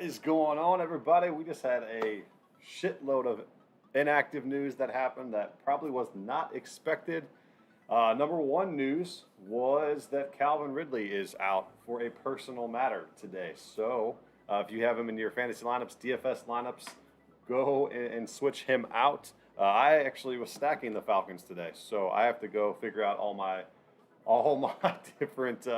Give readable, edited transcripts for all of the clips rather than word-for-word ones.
What is going on, everybody? We just had a shitload of inactive news that happened that probably was not expected. Number one news was that Calvin Ridley is out for a personal matter today. So if you have him in your fantasy lineups, DFS lineups, go and switch him out. I actually was stacking the Falcons today, so I have to go figure out all my different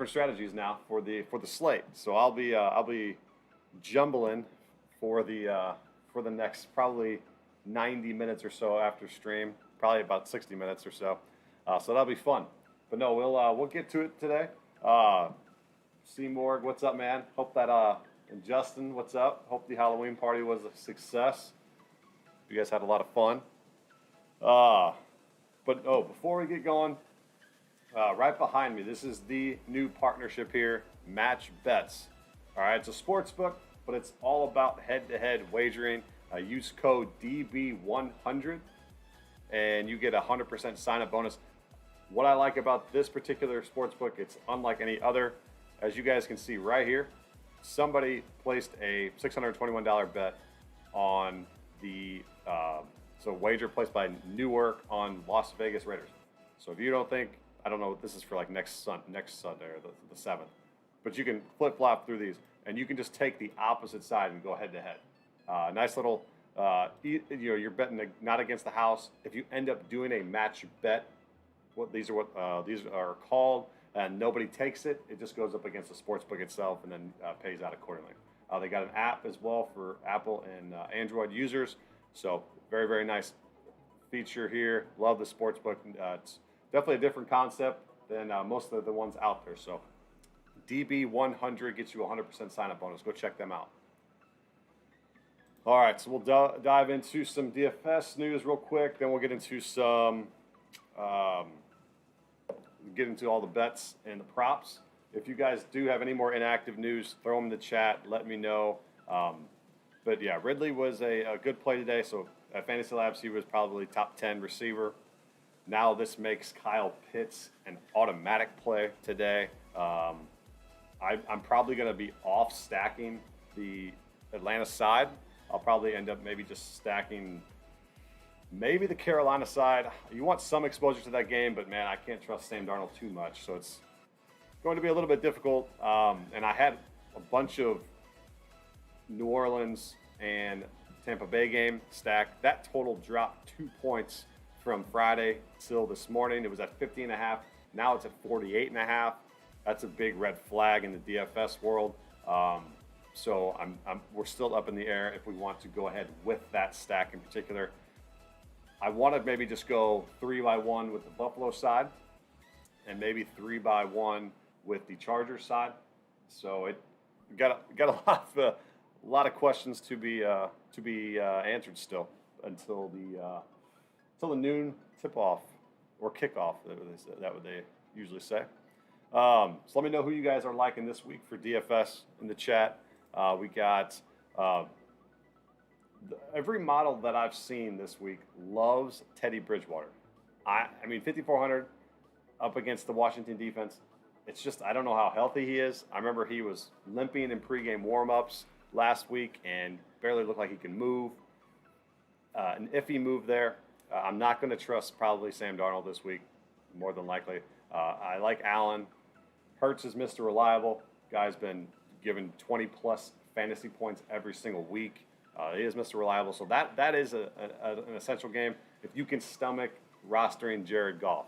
strategies now for the slate. So I'll be jumbling for the next probably 90 minutes or so after stream, probably about 60 minutes or so. So that'll be fun. But no, we'll get to it today. Seymour, what's up, man? Hope that and Justin, what's up? Hope the Halloween party was a success. You guys had a lot of fun. Before we get going, right behind me, this is the new partnership here, Match Bets. All right, it's a sports book, but it's all about head-to-head wagering. Use code DB100, and you get a 100% sign-up bonus. What I like about this particular sports book, it's unlike any other. As you guys can see right here, somebody placed a $621 bet on the wager placed by Newark on Las Vegas Raiders. So if you don't think, I don't know, this is for like next Sunday or the 7th, but you can flip-flop through these, and you can just take the opposite side and go head-to-head. Nice little, you're betting not against the house. If you end up doing a match bet, these are called, and nobody takes it, it just goes up against the sports book itself and then pays out accordingly. They got an app as well for Apple and Android users, so very, very nice feature here. Love the sports book. It's definitely a different concept than most of the ones out there. So DB100 gets you a 100% sign-up bonus. Go check them out. All right, so we'll dive into some DFS news real quick. Then we'll get into all the bets and the props. If you guys do have any more inactive news, throw them in the chat. Let me know. But yeah, Ridley was a good play today. So at Fantasy Labs, he was probably top 10 receiver. Now this makes Kyle Pitts an automatic play today. I'm probably going to be off stacking the Atlanta side. I'll probably end up maybe just stacking maybe the Carolina side. You want some exposure to that game, but man, I can't trust Sam Darnold too much. So it's going to be a little bit difficult. And I had a bunch of New Orleans and Tampa Bay game stacked. That total dropped 2 points from Friday till this morning. It was at 50.5. Now it's at 48.5. That's a big red flag in the DFS world. So we're still up in the air if we want to go ahead with that stack in particular. I want to maybe just go 3-by-1 with the Buffalo side, and maybe 3-by-1 with the Chargers side. So it got a lot of questions to be answered still until the noon tip-off or kickoff, that what they usually say. So let me know who you guys are liking this week for DFS in the chat. We got every model that I've seen this week loves Teddy Bridgewater. I mean, 5,400 up against the Washington defense. It's just, I don't know how healthy he is. I remember he was limping in pregame warm-ups last week and barely looked like he can move. An iffy move there. I'm not going to trust probably Sam Darnold this week, more than likely. I like Allen. Hurts is Mr. Reliable. Guy's been given 20-plus fantasy points every single week. He is Mr. Reliable. So that is an essential game if you can stomach rostering Jared Goff.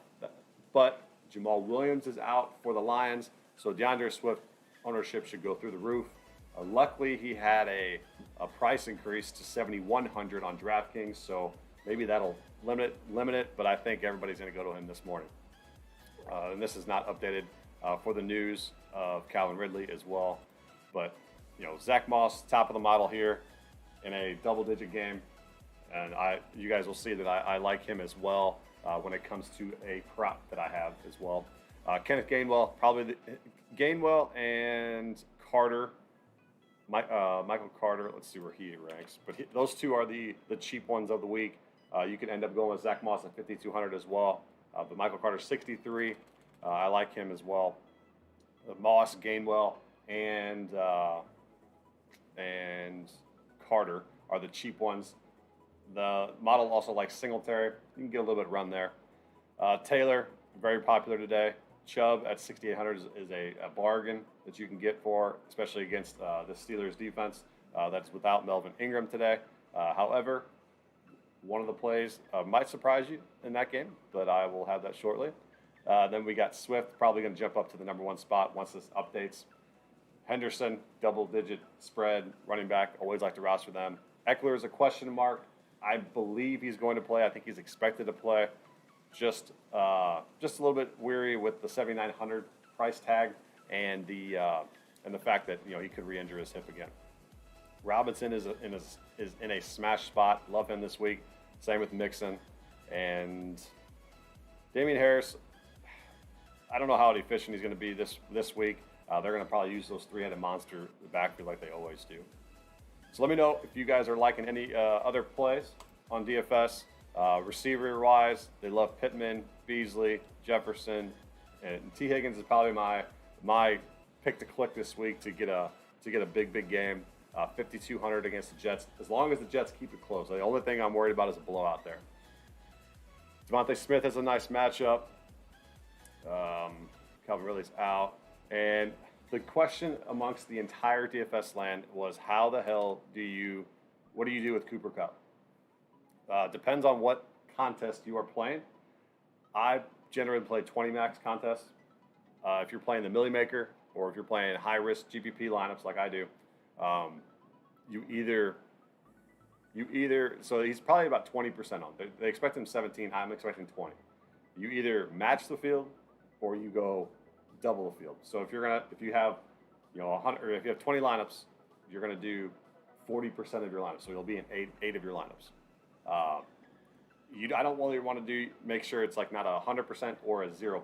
But Jamal Williams is out for the Lions, so DeAndre Swift ownership should go through the roof. Luckily, he had a price increase to $7,100 on DraftKings, so maybe that'll limit it, but I think everybody's going to go to him this morning. And this is not updated for the news of Calvin Ridley as well. But, Zach Moss, top of the model here in a double-digit game. And you guys will see that I like him as well when it comes to a prop that I have as well. Kenneth Gainwell, probably Gainwell and Carter. Michael Carter, let's see where he ranks. But those two are the cheap ones of the week. You can end up going with Zach Moss at 5,200 as well. But Michael Carter, 63. I like him as well. Moss, Gainwell, and and Carter are the cheap ones. The model also likes Singletary. You can get a little bit of run there. Taylor, very popular today. Chubb at 6,800 is a bargain that you can get for, especially against the Steelers defense that's without Melvin Ingram today. However, one of the plays might surprise you in that game, but I will have that shortly. Then we got Swift, probably going to jump up to the number one spot once this updates. Henderson, double-digit spread, running back, always like to roster them. Eckler is a question mark. I believe he's going to play. I think he's expected to play. Just a little bit weary with the 7,900 price tag and the fact that he could re-injure his hip again. Robinson is in a smash spot. Love him this week. Same with Mixon and Damian Harris. I don't know how efficient he's going to be this week. They're going to probably use those three-headed monster backfield like they always do. So let me know if you guys are liking any other plays on DFS. Receiver-wise, they love Pittman, Beasley, Jefferson, and T. Higgins is probably my pick to click this week to get a big game. 5,200 against the Jets. As long as the Jets keep it close. The only thing I'm worried about is a blowout there. Devontae Smith has a nice matchup. Calvin Ridley's out. And the question amongst the entire DFS land was, how the hell what do you do with Cooper Kupp? Depends on what contest you are playing. I generally play 20 max contests. If you're playing the Millie Maker or if you're playing high risk GPP lineups like I do, you either so he's probably about 20% on. They expect him 17. I'm expecting 20. You either match the field or you go double the field. So if you have 100, or if you have 20 lineups, you're gonna do 40% of your lineups. So you'll be in eight of your lineups. I don't really want to make sure it's like not 100% or a 0%,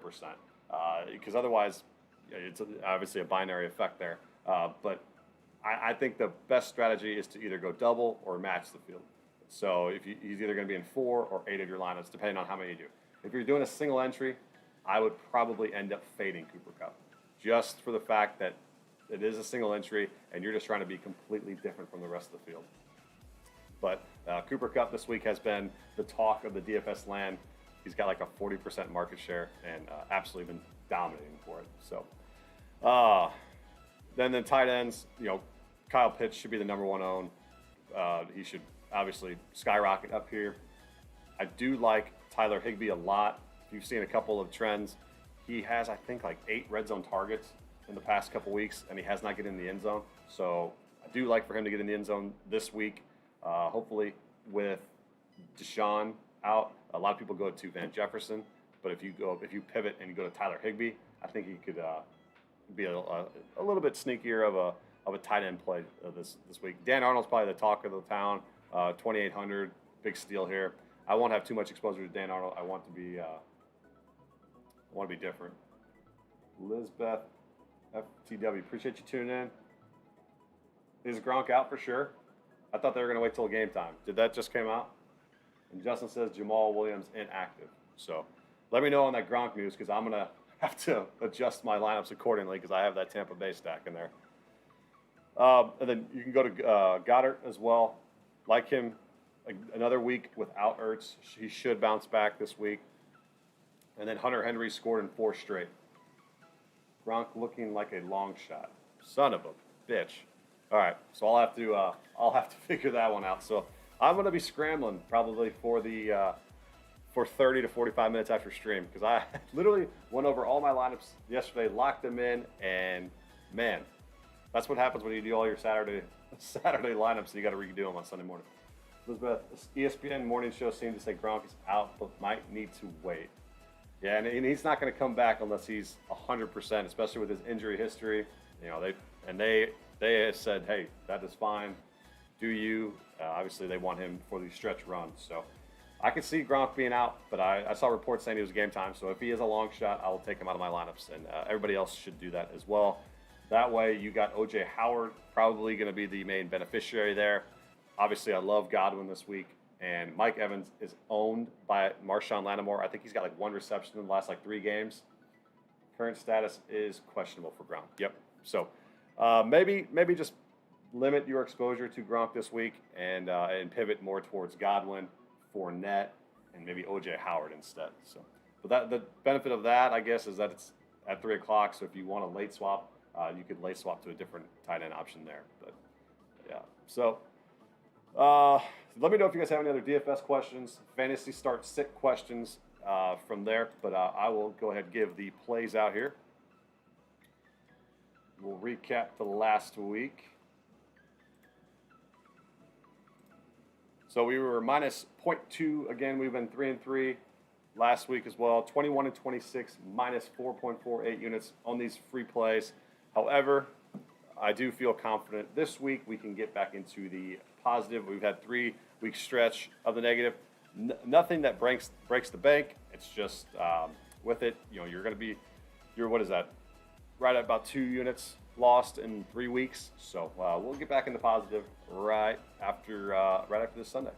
because otherwise it's obviously a binary effect there. But I think the best strategy is to either go double or match the field. So he's either going to be in 4 or 8 of your lineups, depending on how many you do. If you're doing a single entry, I would probably end up fading Cooper Kupp, just for the fact that it is a single entry and you're just trying to be completely different from the rest of the field. But Cooper Kupp this week has been the talk of the DFS land. He's got like a 40% market share and absolutely been dominating for it. So then the tight ends, Kyle Pitts should be the number one own. He should obviously skyrocket up here. I do like Tyler Higbee a lot. You've seen a couple of trends. He has, I think, like 8 red zone targets in the past couple weeks, and he has not gotten in the end zone. So I do like for him to get in the end zone this week. Hopefully with Deshaun out, a lot of people go to Van Jefferson, but if you pivot and you go to Tyler Higbee, I think he could be a little bit sneakier of a tight end play this week. Dan Arnold's probably the talk of the town. 2,800, big steal here. I won't have too much exposure to Dan Arnold. I want to be different. Lizbeth FTW, appreciate you tuning in. Is Gronk out for sure? I thought they were going to wait till game time. Did that just came out? And Justin says Jamal Williams inactive. So let me know on that Gronk news, because I'm going to have to adjust my lineups accordingly because I have that Tampa Bay stack in there. And then you can go to Goddard as well. Like him, another week without Ertz. He should bounce back this week. And then Hunter Henry scored in 4 straight. Gronk looking like a long shot. Son of a bitch. All right, so I'll have to figure that one out. So I'm going to be scrambling probably for 30 to 45 minutes after stream, because I literally went over all my lineups yesterday, locked them in, and man, that's what happens when you do all your Saturday lineups and you got to redo them on Sunday morning. Elizabeth, ESPN morning show seemed to say Gronk is out, but might need to wait. Yeah, and he's not going to come back unless he's 100%, especially with his injury history. They said, hey, that is fine. Do you? Obviously, they want him for these stretch runs. So I could see Gronk being out, but I saw reports saying he was game time. So if he is a long shot, I'll take him out of my lineups, and everybody else should do that as well. That way, you got O.J. Howard probably going to be the main beneficiary there. Obviously, I love Godwin this week, and Mike Evans is owned by Marshawn Lattimore. I think he's got like 1 reception in the last 3 games. Current status is questionable for Gronk. Yep. So maybe just limit your exposure to Gronk this week and pivot more towards Godwin, Fournette, and maybe OJ Howard instead. So, but the benefit of that, I guess, is that it's at 3 o'clock. So if you want a late swap, you could late swap to a different tight end option there. But yeah, so let me know if you guys have any other DFS questions, fantasy start sit questions from there. But I will go ahead and give the plays out here. We'll recap the last week. So we were minus 0.2 again. We've been 3-3 last week as well. 21-26, minus 4.48 units on these free plays. However, I do feel confident this week we can get back into the positive. We've had 3-week stretch of the negative. Nothing that breaks the bank. It's just with it, you're going to be, what is that? Right at about 2 units lost in 3 weeks. So we'll get back into positive right after this Sunday.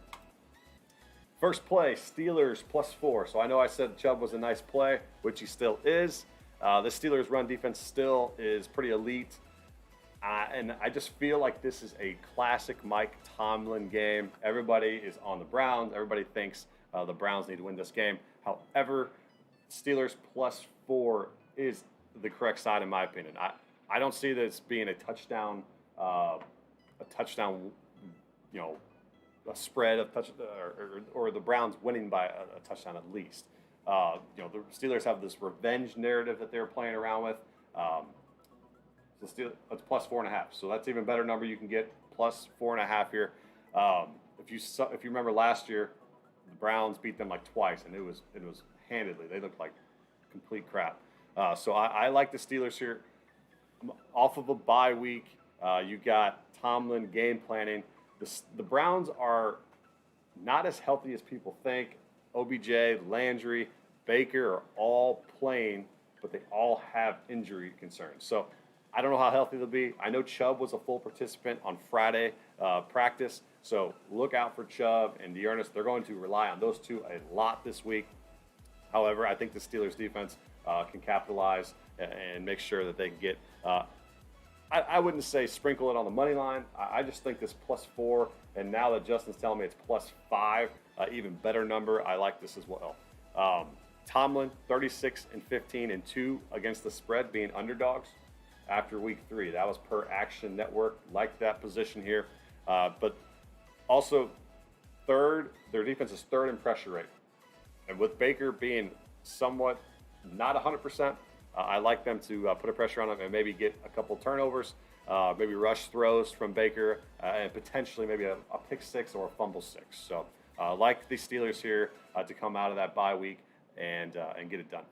First play, Steelers +4. So I know I said Chubb was a nice play, which he still is. The Steelers' run defense still is pretty elite. And I just feel like this is a classic Mike Tomlin game. Everybody is on the Browns. Everybody thinks the Browns need to win this game. However, Steelers +4 is the correct side in my opinion. I don't see this being a touchdown, a spread of or the Browns winning by a touchdown at least. The Steelers have this revenge narrative that they're playing around with. It's +4.5, so that's even better number you can get. +4.5 here. If you remember last year, the Browns beat them like twice, and it was handedly. They looked like complete crap. So I like the Steelers here. Off of a bye week, you got Tomlin game planning. The Browns are not as healthy as people think. OBJ, Landry, Baker are all playing, but they all have injury concerns. So I don't know how healthy they'll be. I know Chubb was a full participant on Friday practice, so look out for Chubb and Dearness. They're going to rely on those two a lot this week. However, I think the Steelers defense can capitalize and make sure that they can get I wouldn't say sprinkle it on the money line. I just think this +4, and now that Justin's telling me it's +5, even better number. I like this as well. Tomlin, 36-15-2 against the spread, being underdogs after week 3. That was per Action Network. Like that position here. But also, their defense is third in pressure rate. And with Baker being somewhat not 100%, I like them to put a pressure on him and maybe get a couple turnovers, maybe rush throws from Baker, and potentially maybe a pick 6 or a fumble 6. So like the Steelers here to come out of that bye week and get it done.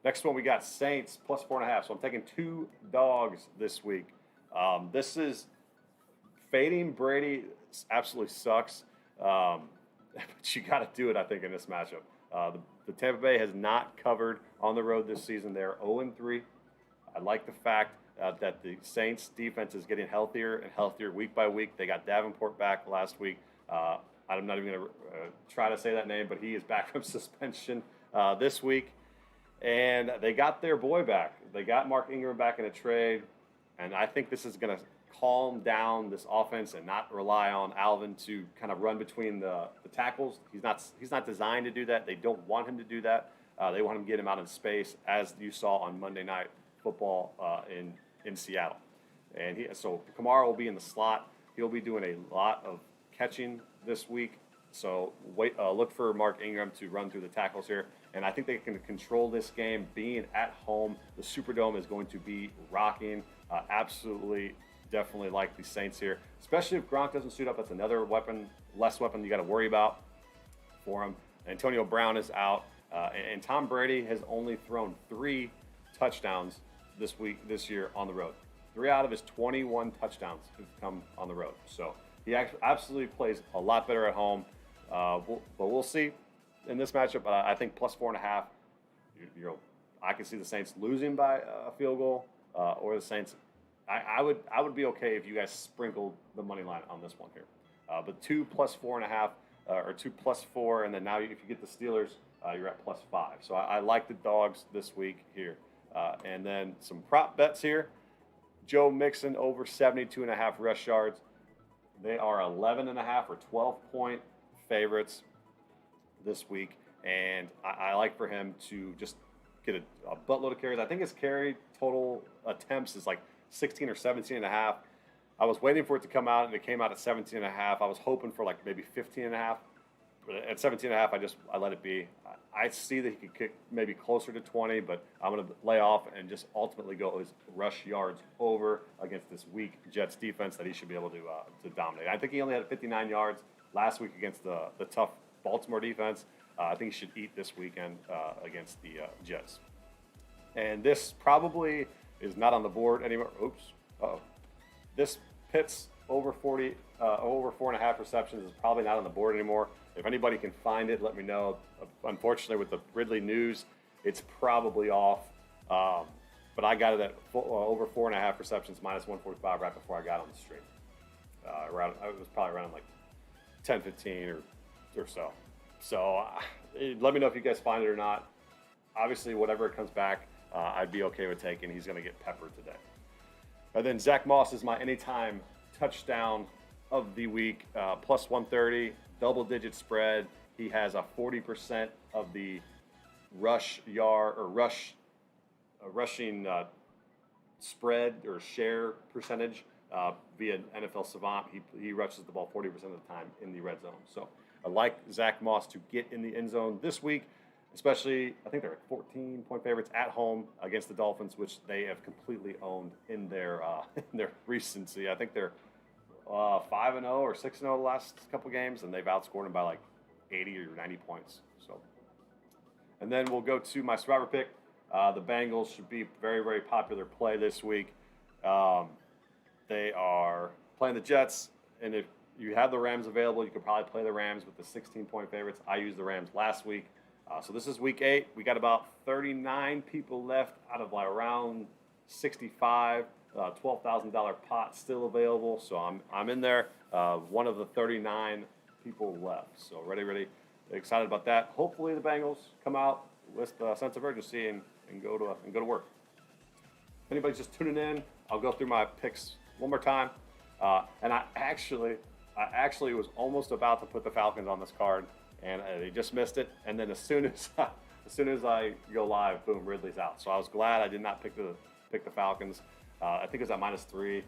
Next one, we got Saints +4.5. So I'm taking 2 dogs this week. This is fading Brady absolutely sucks, but you got to do it, I think, in this matchup. The Tampa Bay has not covered on the road this season. They're 0-3. I like the fact that the Saints defense is getting healthier and healthier week by week. They got Davenport back last week. I'm not even going to try to say that name, but he is back from suspension this week. And they got their boy back. They got Mark Ingram back in a trade. And I think this is going to calm down this offense and not rely on Alvin to kind of run between the tackles. He's not designed to do that. They don't want him to do that. They want him to get him out in space, as you saw on Monday Night Football in Seattle. And so Kamara will be in the slot. He'll be doing a lot of catching this week. So look for Mark Ingram to run through the tackles here. And I think they can control this game being at home. The Superdome is going to be rocking. Absolutely. Definitely like the Saints here, especially if Gronk doesn't suit up. That's another less weapon you got to worry about for him. Antonio Brown is out, and Tom Brady has only thrown 3 touchdowns this year on the road. 3 out of his 21 touchdowns have come on the road. So he absolutely plays a lot better at home. But we'll see in this matchup. I think +4.5. I can see the Saints losing by a field goal, or the Saints. I would be okay if you guys sprinkled the money line on this one here. But 2 +4.5 or 2 +4, and then now if you get the Steelers, you're at +5. So I like the dogs this week here. And then some prop bets here. Joe Mixon over 72.5 rush yards. They are 11.5 or 12-point favorites this week, and I like for him to just get a buttload of carries. I think his carry total attempts is like 16 or 17.5. I was waiting for it to come out, and it came out at 17.5. I was hoping for like maybe 15.5. But at 17.5, I let it be. I see that he could kick maybe closer to 20, but I'm going to lay off and just ultimately go his rush yards over against this weak Jets defense that he should be able to dominate. I think he only had 59 yards last week against the tough Baltimore defense. I think he should eat this weekend against the Jets. And this probably is not on the board anymore. Oops. Uh-oh. This Pitts over 4.5 receptions is probably not on the board anymore. If anybody can find it, let me know. Unfortunately, with the Ridley news, it's probably off. But I got it at over 4.5 receptions, minus 145 right before I got on the stream. It was probably around like 10:15 or so. So let me know if you guys find it or not. Obviously, whatever it comes back, I'd be okay with taking. He's going to get peppered today. And then Zach Moss is my anytime touchdown of the week, plus 130, double-digit spread. He has a 40% of the rushing spread or share percentage via NFL Savant. He rushes the ball 40% of the time in the red zone. So I like Zach Moss to get in the end zone this week, especially I think they're 14-point favorites at home against the Dolphins, which they have completely owned in their recency. I think they're 5-0 or 6-0 the last couple games, and they've outscored them by like 80 or 90 points. So, and then we'll go to my survivor pick. The Bengals should be very, very popular play this week. They are playing the Jets, and if you have the Rams available, you could probably play the Rams with the 16-point favorites. I used the Rams last week. So this is week 8. We got about 39 people left out of like around 65. $12,000 pot still available, so I'm in there. One of the 39 people left, so ready, excited about that. Hopefully the Bengals come out with a sense of urgency and go to work. If anybody's just tuning in, I'll go through my picks one more time. And I actually was almost about to put the Falcons on this card, and they just missed it. And then as soon as I go live, boom, Ridley's out. So I was glad I did not pick the Falcons. I think it was at -3,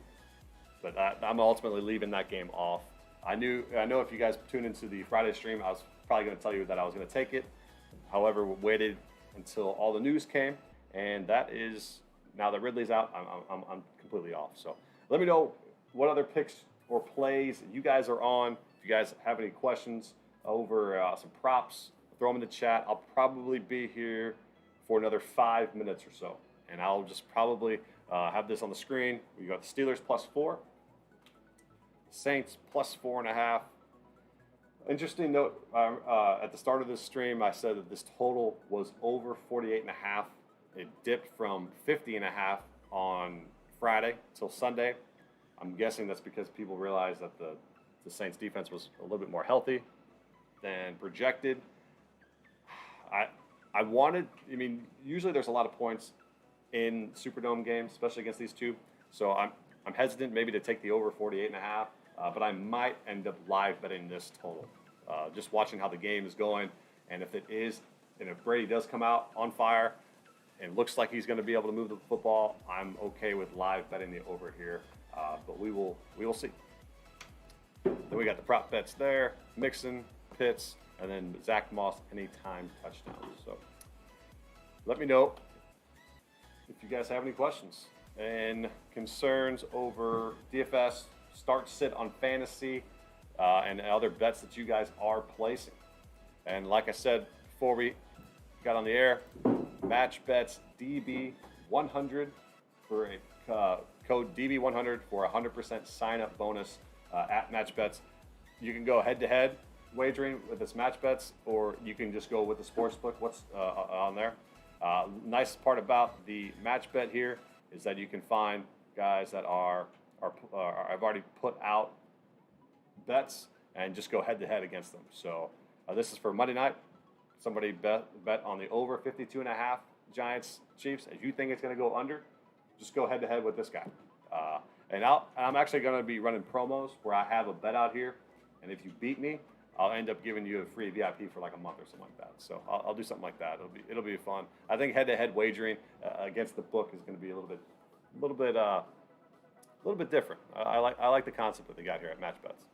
but I'm ultimately leaving that game off. I know if you guys tune into the Friday stream, I was probably going to tell you that I was going to take it. However, we waited until all the news came, and that is now that Ridley's out, I'm completely off. So let me know what other picks or plays you guys are on. If you guys have any questions over some props, throw them in the chat. I'll probably be here for another 5 minutes or so, and I'll just probably have this on the screen. We got the Steelers +4, Saints +4.5. Interesting note, at the start of this stream, I said that this total was over 48.5. It dipped from 50.5 on Friday till Sunday. I'm guessing that's because people realized that the Saints defense was a little bit more healthy than projected. Usually there's a lot of points in Superdome games, especially against these two. So I'm hesitant maybe to take the over 48.5, but I might end up live betting this total. Just watching how the game is going, and if Brady does come out on fire and looks like he's going to be able to move the football, I'm okay with live betting the over here. But we will see. Then we got the prop bets there: Mixon, Pitts, and then Zach Moss anytime touchdowns. So let me know if you guys have any questions and concerns over DFS, start sit on fantasy, and other bets that you guys are placing. And like I said before we got on the air, match bets DB100 for a code DB100 for a 100% sign up bonus at match bets. You can go head to head wagering with this match bets, or you can just go with the sportsbook. What's on there? Nice part about the match bet here is that you can find guys that I've already put out bets and just go head to head against them. So this is for Monday night. Somebody bet on the over 52.5 Giants Chiefs. If you think it's going to go under, just go head to head with this guy. And I'm actually going to be running promos where I have a bet out here, and if you beat me, I'll end up giving you a free VIP for like a month or something like that. So I'll do something like that. It'll be fun. I think head-to-head wagering against the book is going to be a little bit different. I like the concept that they got here at Match Bets.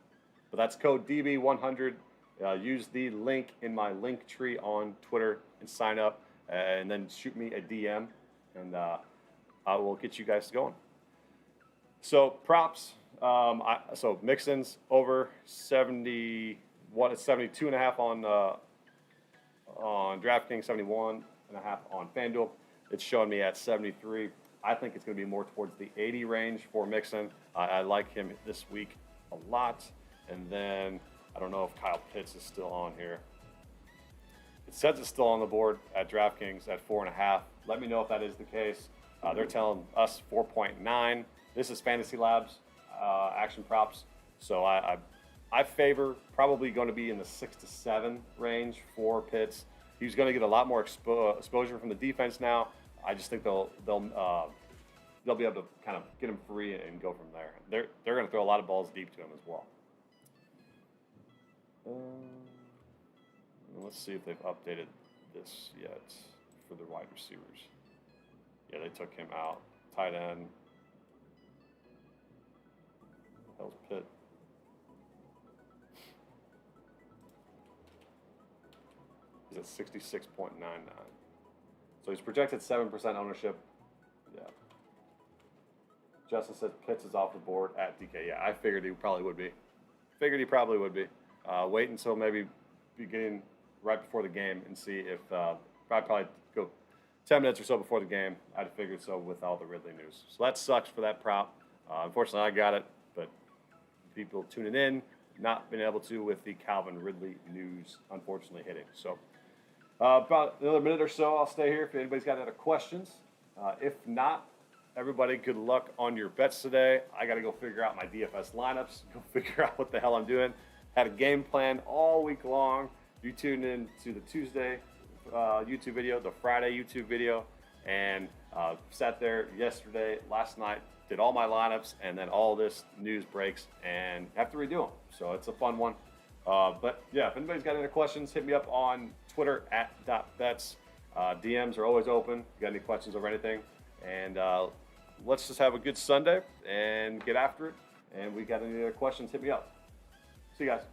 But that's code DB100. Use the link in my link tree on Twitter and sign up, and then shoot me a DM, and I will get you guys going. So props. So Mixon's over 70. What is 72.5 on DraftKings, 71.5 on FanDuel. It's showing me at 73. I think it's going to be more towards the 80 range for Mixon. I like him this week a lot. And then I don't know if Kyle Pitts is still on here. It says it's still on the board at DraftKings at 4.5. Let me know if that is the case. They're telling us 4.9. This is Fantasy Labs action props. So I favor probably going to be in the 6 to 7 range for Pitts. He's going to get a lot more exposure from the defense now. I just think they'll be able to kind of get him free and go from there. They're going to throw a lot of balls deep to him as well. Let's see if they've updated this yet for the wide receivers. Yeah, they took him out. Tight end. Hell's Pitt. He's at 66.99. So he's projected 7% ownership. Yeah. Justin says Pitts is off the board at DK. Yeah, I figured he probably would be. Wait until maybe beginning right before the game and see if probably go 10 minutes or so before the game. I'd figured so with all the Ridley news. So that sucks for that prop. Unfortunately, I got it, but people tuning in, not been able to with the Calvin Ridley news, unfortunately, hitting. So about another minute or so, I'll stay here if anybody's got any other questions. If not, everybody, good luck on your bets today. I got to go figure out my DFS lineups, go figure out what the hell I'm doing. Had a game plan all week long. You tuned in to the Tuesday YouTube video, the Friday YouTube video, and sat there yesterday, last night, did all my lineups, and then all this news breaks and have to redo them. So it's a fun one. But yeah, if anybody's got any questions, hit me up on Twitter at @bets. DMs are always open. If you got any questions over anything, and let's just have a good Sunday and get after it. And we got any other questions, hit me up. See you guys.